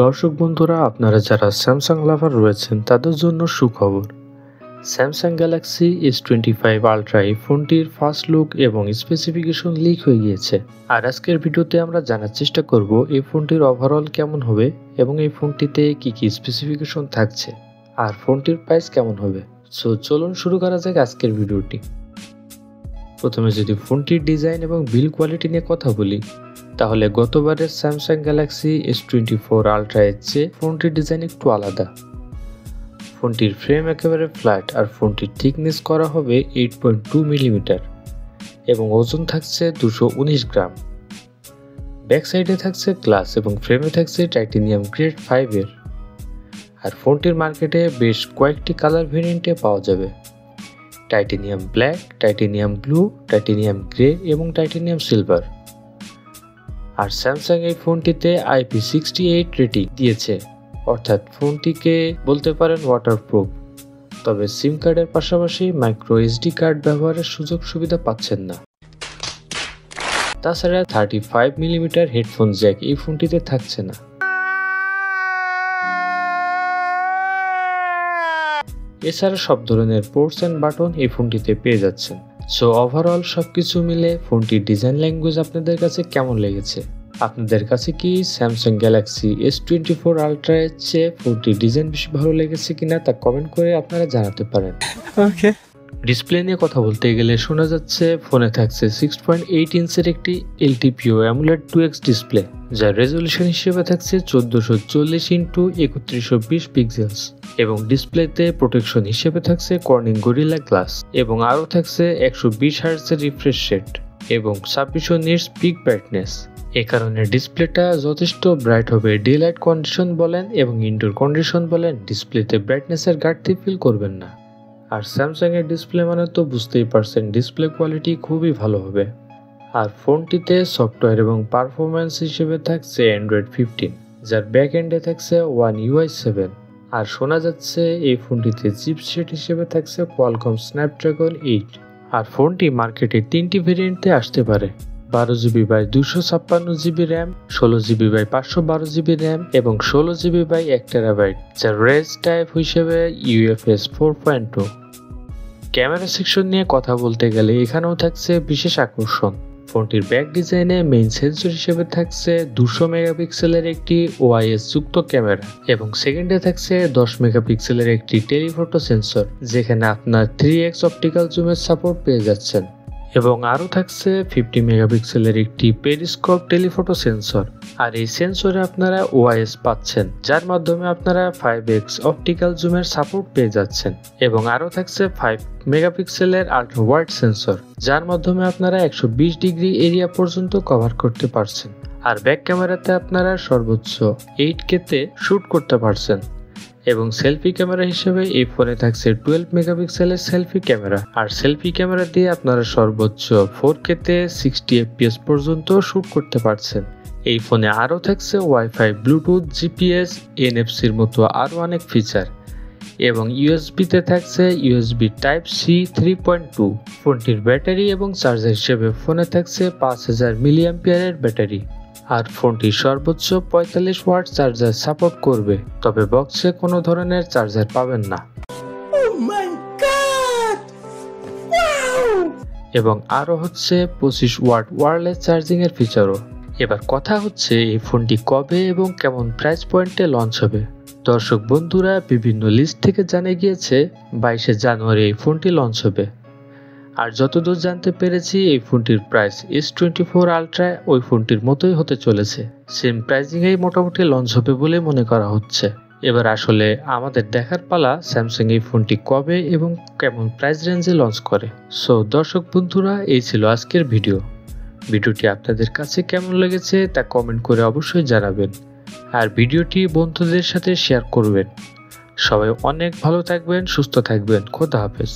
দর্শক বন্ধুরা, আপনারা যারা স্যামসাং লাভার রয়েছেন তাদের জন্য সুখবর। স্যামসাং গ্যালাক্সি S25 আলট্রা এই ফোনটির ফার্স্ট লুক এবং স্পেসিফিকেশন লিক হয়ে গিয়েছে। আর আজকের ভিডিওতে আমরা জানার চেষ্টা করব এই ফোনটির ওভারঅল কেমন হবে এবং এই ফোনটিতে কি কি স্পেসিফিকেশন থাকছে আর ফোনটির প্রাইস কেমন হবে। সো চলুন শুরু করা যাক আজকের ভিডিওটি। প্রথমে যদি ফোনটির ডিজাইন এবং বিল্ড কোয়ালিটি নিয়ে কথা বলি, তাহলে গতবারের স্যামসাং গ্যালাক্সি S24 আলট্রা এর চেয়ে ফোনটির ডিজাইন একটু আলাদা। ফোনটির ফ্রেম একেবারে ফ্ল্যাট আর ফোনটির থিকনেস করা হবে 8.2 মিলিমিটার এবং ওজন থাকছে 219 গ্রাম। ব্যাক সাইডে থাকছে গ্লাস এবং ফ্রেমে থাকছে টাইটেনিয়াম গ্রেড 5 এর। আর ফোনটির মার্কেটে বেশ কয়েকটি কালার ভেরিয়েন্টে পাওয়া যাবে: titanium black, titanium blue, titanium grey এবং টাইটেনিয়াম সিলভার। আর স্যামসাং এই ফোনটিতে IP68 রেটিং দিয়েছে, অর্থাৎ ফোনটিকে বলতে পারেন ওয়াটারপ্রুফ। তবে সিম কার্ডের পাশাপাশি মাইক্রো SD কার্ড ব্যবহারের সুযোগ সুবিধা পাচ্ছেন না। তাছাড়া 35 মিলিমিটার হেডফোন জ্যাক এই ফোনটিতে থাকছে না। এছাড়া সব ধরনের পোর্টস অ্যান্ড বাটন এই ফোনটিতে পেয়ে যাচ্ছেন। সো ওভারঅল সবকিছু মিলে ফোনটির ডিজাইন ল্যাঙ্গুয়েজ আপনাদের কাছে কেমন লেগেছে? আপনাদের কাছে কি স্যামসাং গ্যালাক্সি S24 আলট্রা এর চেয়ে ফোনটির ডিজাইন বেশি ভালো লেগেছে কিনা তা কমেন্ট করে আপনারা জানাতে পারেন। ওকে। ডিসপ্লে নিয়ে কথা বলতে গেলে শোনা যাচ্ছে ফোনে থাকছে 6.8 ইঞ্চের একটি LTPO AMOLED 2X ডিসপ্লে, যার রেজলিউশন হিসেবে থাকছে 1440x3120 পিক্সেলস এবং ডিসপ্লেতে প্রোটেকশন হিসেবে থাকছে কর্নিং গরিলা গ্লাস এবং আরও থাকছে 120 হার্টজের রিফ্রেশ রেট এবং 2600 নিটস পিক ব্রাইটনেস। এ কারণে ডিসপ্লেটা যথেষ্ট ব্রাইট হবে। ডে লাইট কন্ডিশন বলেন এবং ইনডোর কন্ডিশন বলেন, ডিসপ্লেতে ব্রাইটনেসের ঘাটতি ফিল করবেন না। আর স্যামসাং এর ডিসপ্লে মানে তো বুঝতেই পারছেন ডিসপ্লে কোয়ালিটি খুবই ভালো হবে। আর ফোনটিতে সফটওয়্যার এবং পারফরম্যান্স হিসেবে থাকছে Android 15, যার ব্যাক এন্ডে থাকছে One UI 7। আর শোনা যাচ্ছে এই ফোনটিতে চিপসেট হিসেবে থাকছে কোয়ালকম স্ন্যাপড্রাগন 8। আর ফোনটি মার্কেটে 3টি ভেরিয়েন্টে আসতে পারে: 12GB/256GB র্যাম, 16GB/512GB র্যাম এবং 16GB/1TB, যার রেজ টাইপ হিসেবে UFS 4.2। ক্যামেরা সেকশন নিয়ে কথা বলতে গেলে এখানেও থাকছে বিশেষ আকর্ষণ। ফোনটির ব্যাক ডিজাইনে মেইন সেন্সর হিসেবে থাকছে 200 মেগাপিক্সেলের একটি OIS যুক্ত ক্যামেরা এবং সেকেন্ডে থাকছে 10 মেগাপিক্সেলের একটি টেলিফটো সেন্সর, যেখানে আপনার 3x অপটিক্যাল জুমের সাপোর্ট পেয়ে যাচ্ছেন এবং আরও থাকছে 50 মেগাপিক্সেলের একটি পেরিস্কোপ টেলিফটো সেন্সর। আর এই সেন্সরে আপনারা OIS পাচ্ছেন, যার মাধ্যমে আপনারা 5x অপটিক্যাল জুমের সাপোর্ট পেয়ে যাচ্ছেন এবং আরও থাকছে 5 মেগাপিক্সেলের আল্ট্রা ওয়াইড সেন্সর, যার মাধ্যমে আপনারা 120 ডিগ্রি এরিয়া পর্যন্ত কভার করতে পারছেন। আর ব্যাক ক্যামেরাতে আপনারা সর্বোচ্চ 8K-তে শ্যুট করতে পারছেন এবং সেলফি ক্যামেরা হিসেবে এই ফোনে থাকছে 12 মেগাপিক্সেলের সেলফি ক্যামেরা। আর সেলফি ক্যামেরা দিয়ে আপনারা সর্বোচ্চ 4K-তে 60 FPS পর্যন্ত শ্যুট করতে পারছেন। এই ফোনে আরও থাকছে ওয়াইফাই, ব্লুটুথ, GPS, NFC-র মতো আরও অনেক ফিচার এবং USB-তে থাকছে USB Type-C 3.2। ফোনটির ব্যাটারি এবং চার্জার হিসেবে ফোনে থাকছে 5000 mAh ব্যাটারি। আর ফোনটি সর্বোচ্চ 45 ওয়াট চার্জার সাপোর্ট করবে, তবে বক্সে কোনো ধরনের চার্জার পাবেন না। এবং আরও হচ্ছে 25 ওয়াট ওয়্যারলেস চার্জিং এর ফিচারও। এবার কথা হচ্ছে এই ফোনটি কবে এবং কেমন প্রাইস পয়েন্টে লঞ্চ হবে। দর্শক বন্ধুরা, বিভিন্ন লিস্ট থেকে জানা গিয়েছে 22 জানুয়ারি এই ফোনটি লঞ্চ হবে। আর যতদূর জানতে পেরেছি এই ফোনটির প্রাইস S24 আলট্রা ওই ফোনটির মতোই হতে চলেছে। সেম প্রাইজিংয়েই মোটামুটি লঞ্চ হবে বলে মনে করা হচ্ছে। এবার আসলে আমাদের দেখার পালা স্যামসাং এই ফোনটি কবে এবং কেমন প্রাইস রেঞ্জে লঞ্চ করে। সো দর্শক বন্ধুরা, এই ছিল আজকের ভিডিওটি আপনাদের কাছে কেমন লেগেছে তা কমেন্ট করে অবশ্যই জানাবেন। আর ভিডিওটি বন্ধুদের সাথে শেয়ার করবেন। সবাই অনেক ভালো থাকবেন, সুস্থ থাকবেন। খোদা হাফেজ।